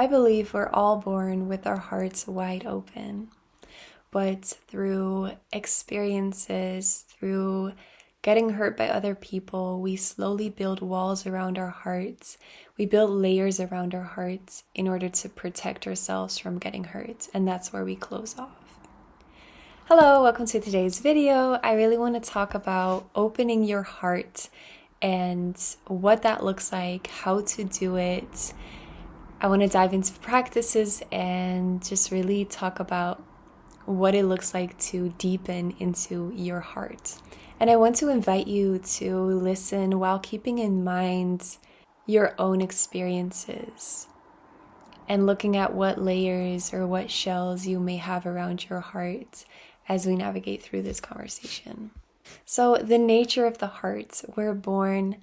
I believe we're all born with our hearts wide open, but through experiences, through getting hurt by other people, we slowly build walls around our hearts. We build layers around our hearts in order to protect ourselves from getting hurt, and that's where we close off. Hello, welcome to today's video. I really want to talk about opening your heart and what that looks like, how to do it. I want to dive into practices and just really talk about what it looks like to deepen into your heart. And I want to invite you to listen while keeping in mind your own experiences and looking at what layers or what shells you may have around your heart as we navigate through this conversation. So the nature of the heart, we're born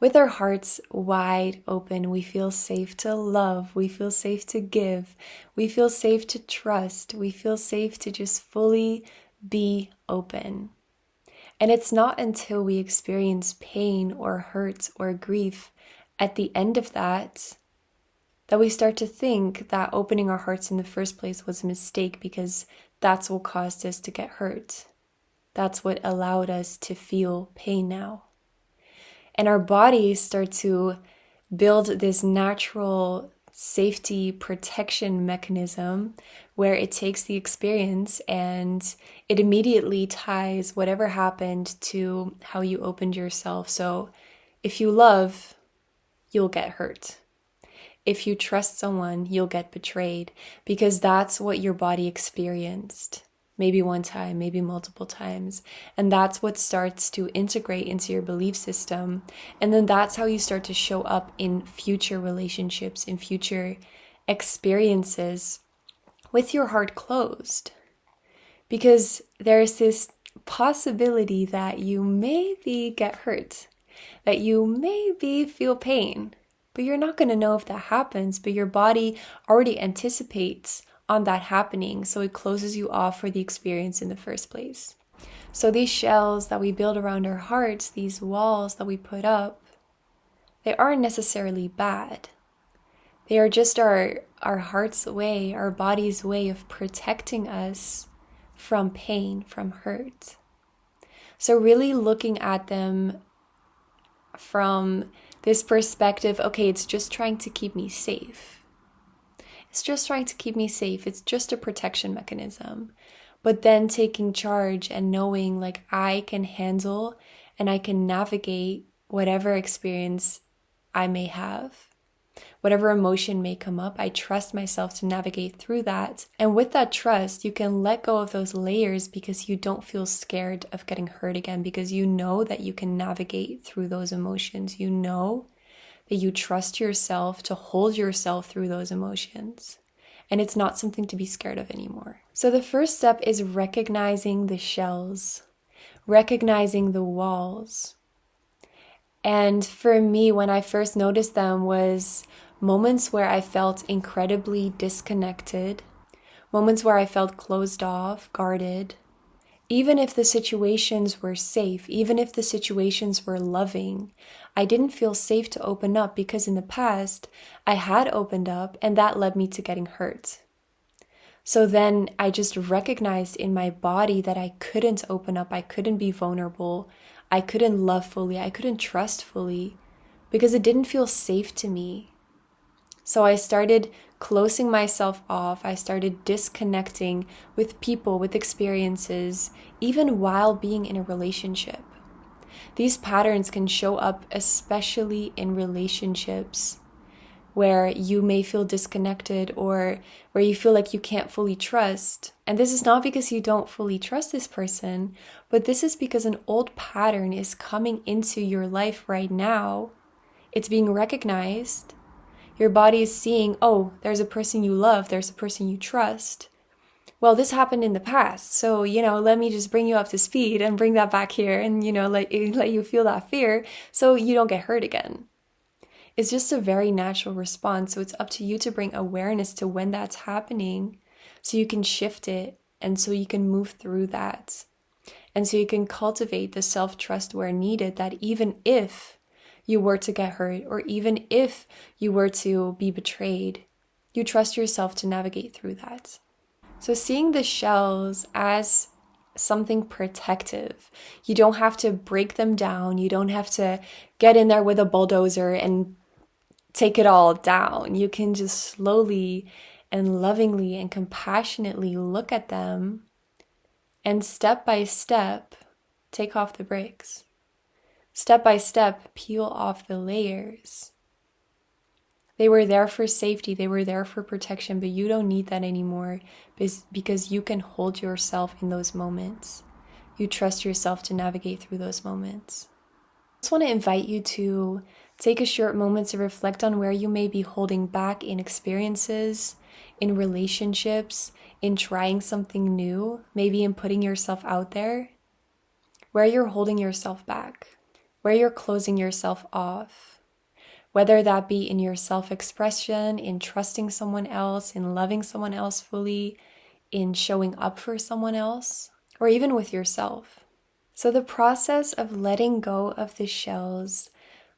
with our hearts wide open. We feel safe to love, we feel safe to give, we feel safe to trust, we feel safe to just fully be open. And it's not until we experience pain or hurt or grief at the end of that we start to think that opening our hearts in the first place was a mistake, because that's what caused us to get hurt. That's what allowed us to feel pain now. And our bodies start to build this natural safety protection mechanism where it takes the experience and it immediately ties whatever happened to how you opened yourself. So if you love, you'll get hurt. If you trust someone, you'll get betrayed, because that's what your body experienced. Maybe one time, maybe multiple times. And that's what starts to integrate into your belief system. And then that's how you start to show up in future relationships, in future experiences with your heart closed. Because there's this possibility that you maybe get hurt, that you maybe feel pain, but you're not going to know if that happens, but your body already anticipates on that happening, so it closes you off for the experience in the first place. So these shells that we build around our hearts, these walls that we put up, they aren't necessarily bad. They are just our heart's way, our body's way of protecting us from pain, from hurt. So really looking at them from this perspective, okay, it's just trying to keep me safe. It's just trying to keep me safe. It's just a protection mechanism. But then taking charge and knowing like I can handle and I can navigate whatever experience I may have. Whatever emotion may come up, I trust myself to navigate through that. And with that trust, you can let go of those layers because you don't feel scared of getting hurt again, because you know that you can navigate through those emotions. You know that you trust yourself to hold yourself through those emotions. And it's not something to be scared of anymore. So the first step is recognizing the shells, recognizing the walls. And for me, when I first noticed them was moments where I felt incredibly disconnected, moments where I felt closed off, guarded. Even if the situations were safe, even if the situations were loving, I didn't feel safe to open up because in the past, I had opened up and that led me to getting hurt. So then I just recognized in my body that I couldn't open up, I couldn't be vulnerable, I couldn't love fully, I couldn't trust fully because it didn't feel safe to me. So I started closing myself off. I started disconnecting with people, with experiences, even while being in a relationship. These patterns can show up especially in relationships where you may feel disconnected or where you feel like you can't fully trust. And this is not because you don't fully trust this person, but this is because an old pattern is coming into your life right now. It's being recognized. Your body is seeing, oh, there's a person you love, there's a person you trust. Well, this happened in the past, so, let me just bring you up to speed and bring that back here and, let you feel that fear so you don't get hurt again. It's just a very natural response, so it's up to you to bring awareness to when that's happening so you can shift it and so you can move through that. And so you can cultivate the self-trust where needed, that even if you were to get hurt, or even if you were to be betrayed, You trust yourself to navigate through that. So seeing the shells as something protective, you don't have to break them down. You don't have to get in there with a bulldozer and take it all down. You can just slowly and lovingly and compassionately look at them and step by step take off the brakes. Step by step peel off the layers. They were there for safety, they were there for protection, but you don't need that anymore because you can hold yourself in those moments. You trust yourself to navigate through those moments. I just want to invite you to take a short moment to reflect on where you may be holding back in experiences, in relationships, in trying something new, maybe in putting yourself out there, where you're holding yourself back, where you're closing yourself off. Whether that be in your self-expression, in trusting someone else, in loving someone else fully, in showing up for someone else, or even with yourself. So the process of letting go of the shells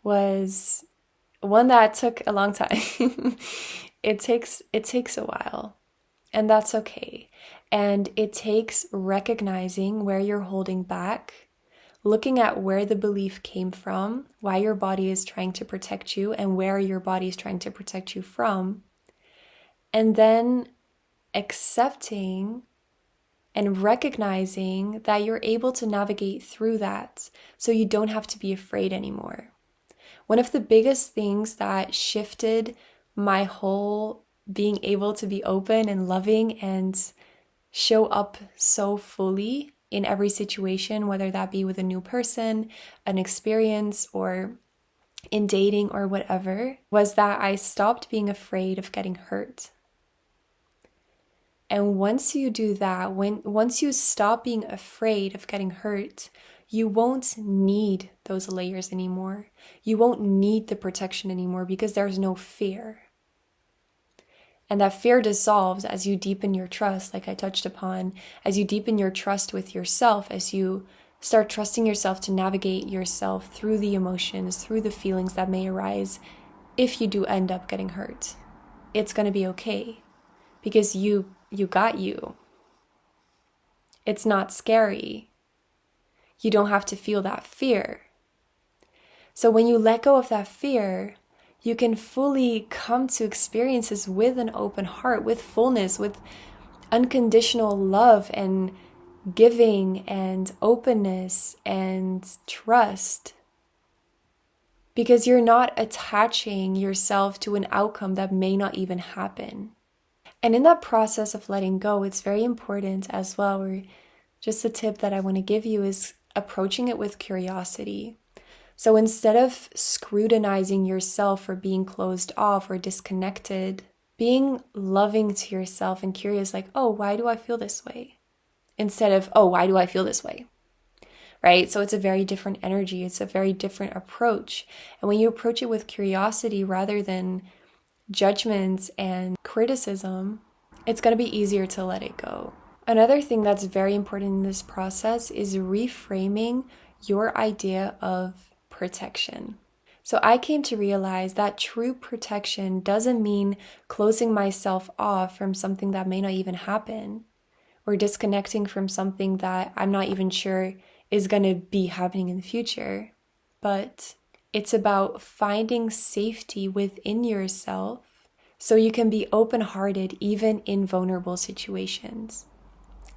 was one that took a long time. It takes a while, and that's okay. And it takes recognizing where you're holding back, looking at where the belief came from, why your body is trying to protect you, and where your body is trying to protect you from. And then accepting and recognizing that you're able to navigate through that so you don't have to be afraid anymore. One of the biggest things that shifted my whole being able to be open and loving and show up so fully in every situation, whether that be with a new person, an experience, or in dating or whatever, was that I stopped being afraid of getting hurt. And once you do that, once you stop being afraid of getting hurt, you won't need those layers anymore. You won't need the protection anymore because there's no fear. And that fear dissolves as you deepen your trust, like I touched upon, as you deepen your trust with yourself, as you start trusting yourself to navigate yourself through the emotions, through the feelings that may arise if you do end up getting hurt. It's going to be okay because you got you. It's not scary. You don't have to feel that fear. So when you let go of that fear, you can fully come to experiences with an open heart, with fullness, with unconditional love and giving and openness and trust. Because you're not attaching yourself to an outcome that may not even happen. And in that process of letting go, it's very important as well, or just a tip that I want to give you is approaching it with curiosity. So instead of scrutinizing yourself for being closed off or disconnected, being loving to yourself and curious, like, oh, why do I feel this way? Instead of, oh, why do I feel this way? Right? So it's a very different energy. It's a very different approach. And when you approach it with curiosity rather than judgments and criticism, it's going to be easier to let it go. Another thing that's very important in this process is reframing your idea of protection. So I came to realize that true protection doesn't mean closing myself off from something that may not even happen, or disconnecting from something that I'm not even sure is going to be happening in the future. But it's about finding safety within yourself so you can be open-hearted even in vulnerable situations.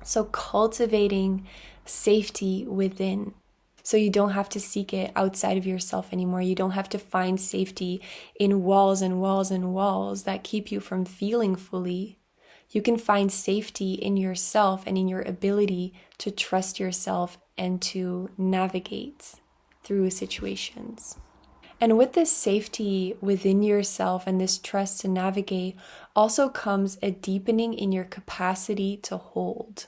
So cultivating safety within. So you don't have to seek it outside of yourself anymore. You don't have to find safety in walls and walls and walls that keep you from feeling fully. You can find safety in yourself and in your ability to trust yourself and to navigate through situations. And with this safety within yourself and this trust to navigate also comes a deepening in your capacity to hold.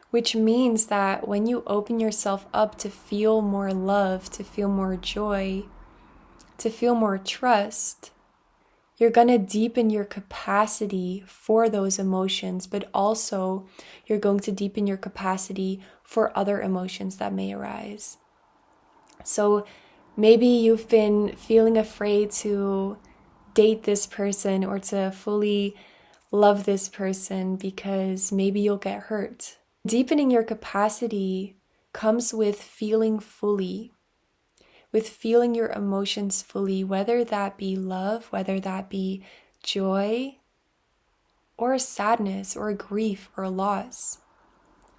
Which means that when you open yourself up to feel more love, to feel more joy, to feel more trust, you're going to deepen your capacity for those emotions, but also you're going to deepen your capacity for other emotions that may arise. So maybe you've been feeling afraid to date this person or to fully love this person because maybe you'll get hurt. Deepening your capacity comes with feeling fully, with feeling your emotions fully, whether that be love, whether that be joy, or sadness, or grief, or loss.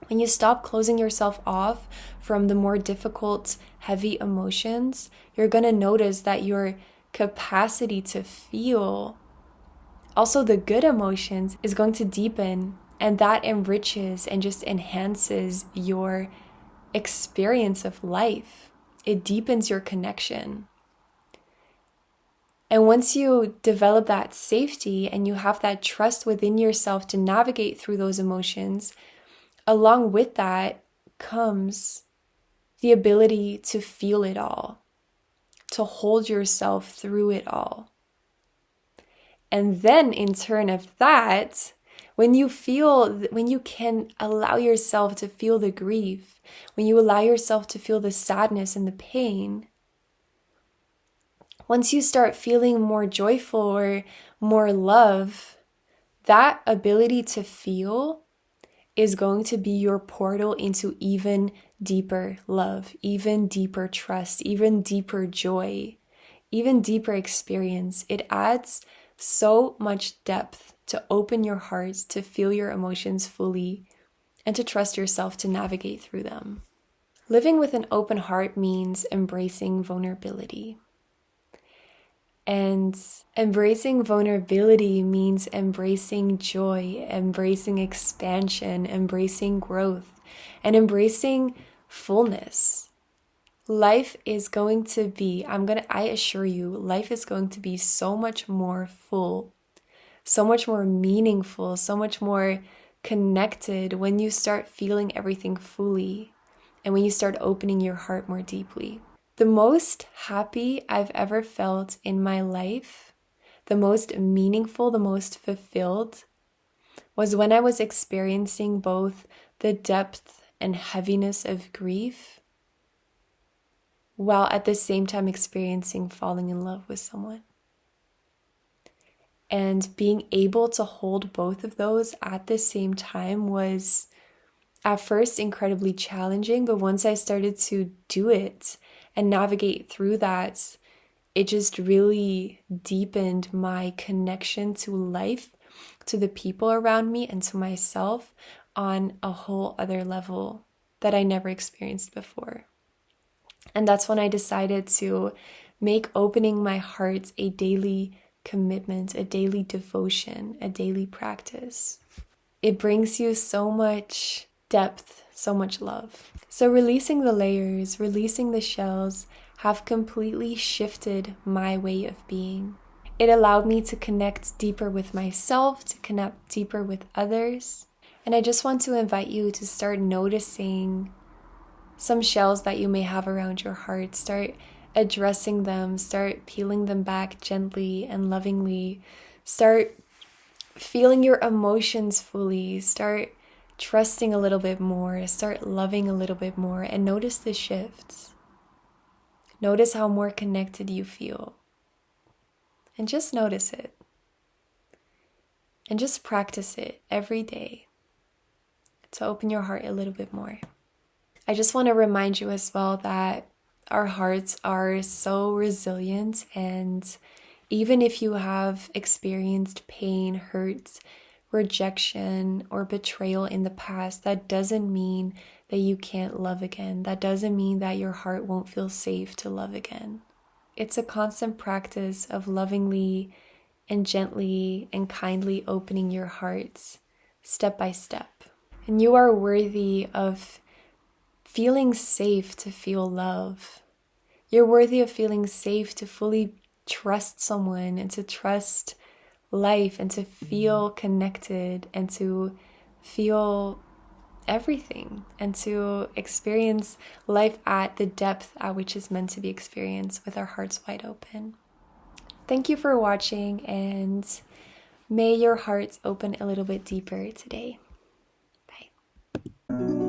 When you stop closing yourself off from the more difficult, heavy emotions, you're going to notice that your capacity to feel also the good emotions is going to deepen, and that enriches and just enhances your experience of life. It deepens your connection. And once you develop that safety and you have that trust within yourself to navigate through those emotions, along with that comes the ability to feel it all, to hold yourself through it all. And then in turn of that, when you can allow yourself to feel the grief, when you allow yourself to feel the sadness and the pain, once you start feeling more joyful or more love, that ability to feel is going to be your portal into even deeper love, even deeper trust, even deeper joy, even deeper experience. It adds so much depth to open your heart, to feel your emotions fully, and to trust yourself to navigate through them. Living with an open heart means embracing vulnerability. And embracing vulnerability means embracing joy, embracing expansion, embracing growth, and embracing fullness. Life is going to be, I assure you, life is going to be so much more full, so much more meaningful, so much more connected when you start feeling everything fully and when you start opening your heart more deeply. The most happy I've ever felt in my life, the most meaningful, the most fulfilled, was when I was experiencing both the depth and heaviness of grief, while at the same time experiencing falling in love with someone. And being able to hold both of those at the same time was at first incredibly challenging, but once I started to do it and navigate through that, it just really deepened my connection to life, to the people around me, and to myself on a whole other level that I never experienced before. And that's when I decided to make opening my heart a daily commitment, a daily devotion, a daily practice. It brings you so much depth, so much love. So releasing the layers, releasing the shells have completely shifted my way of being. It allowed me to connect deeper with myself, to connect deeper with others. And I just want to invite you to start noticing some shells that you may have around your heart. Start addressing them, start peeling them back gently and lovingly. Start feeling your emotions fully. Start trusting a little bit more. Start loving a little bit more, and notice the shifts. Notice how more connected you feel. And just notice it. And just practice it every day to open your heart a little bit more. I just want to remind you as well that our hearts are so resilient, and even if you have experienced pain, hurt, rejection, or betrayal in the past, that doesn't mean that you can't love again. That doesn't mean that your heart won't feel safe to love again. It's a constant practice of lovingly and gently and kindly opening your hearts step by step. And you are worthy of feeling safe to feel love. You're worthy of feeling safe to fully trust someone and to trust life and to feel connected and to feel everything and to experience life at the depth at which is meant to be experienced with our hearts wide open. Thank you for watching, and may your hearts open a little bit deeper today. Bye.